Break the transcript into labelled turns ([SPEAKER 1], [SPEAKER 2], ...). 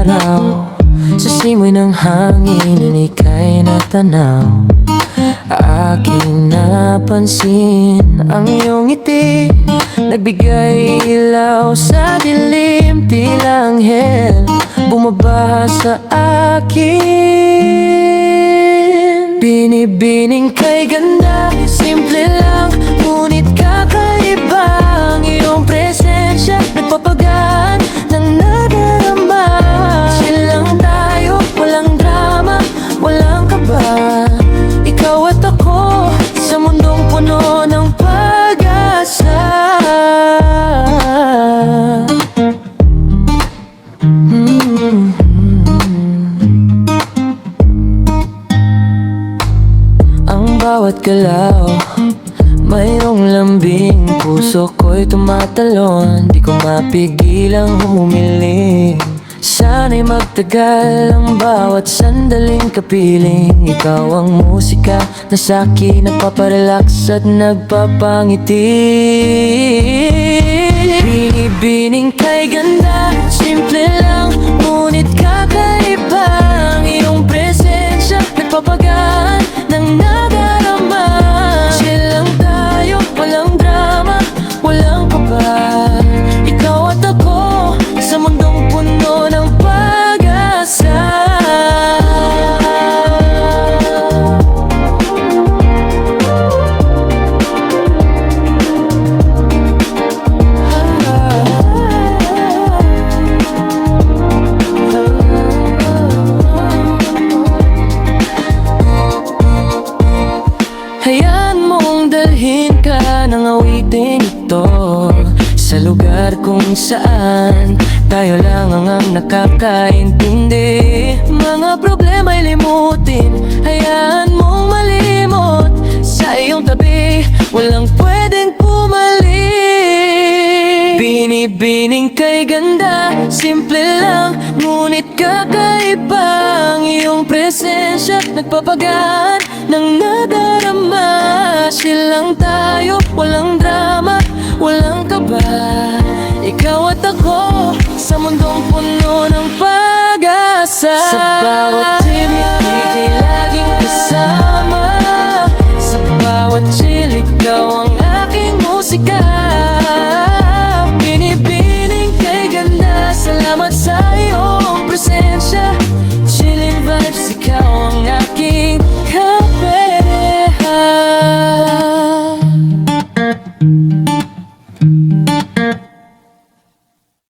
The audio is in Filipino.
[SPEAKER 1] araw. Sa simoy ng hangin, ika'y natanaw. Aking napansin ang iyong ngiti, nagbigay ilaw sa dilim. Tila anghel bumaba sa akin. Binibining kay ganda, simple lang, ngunit kakaiba. Ang iyong presensya nagpapagaan ng nadarama. Chill lang tayo, walang drama, walang kaba. Ikaw at ako sa mundong puno ng pag-asa. Ang bawat galaw mayroong lambing, puso ko'y tumatalon. Di ko mapigilang humiling. Sana'y magtagal ang bawat sandaling kapiling. Ikaw ang musika na sa'kin nagpaparelax at nagpapangiti. Binibining kay ganda, simple lang, ngunit kakaiba. Ang iyong presensya nagpapagaan ng nadarama. Chill lang tayo, walang drama, walang kaba. Ikaw at ako sa mundong puno ng pag-asa. Hayaan mong dalhin ka ng awitin ito sa lugar kung saan tayo lang ang nakakaintindi. Mga problema'y limutin, hayaan mong malimot. Sa iyong tabi, walang pwedeng pumaling. Binibining kay ganda, simple lang, ngunit kakaiba. Ang iyong presensya nagpapagaan ng nadarama. Chill lang tayo, walang drama, walang kaba. Ikaw at ako sa mundong puno ng pag-asa. Sa bawat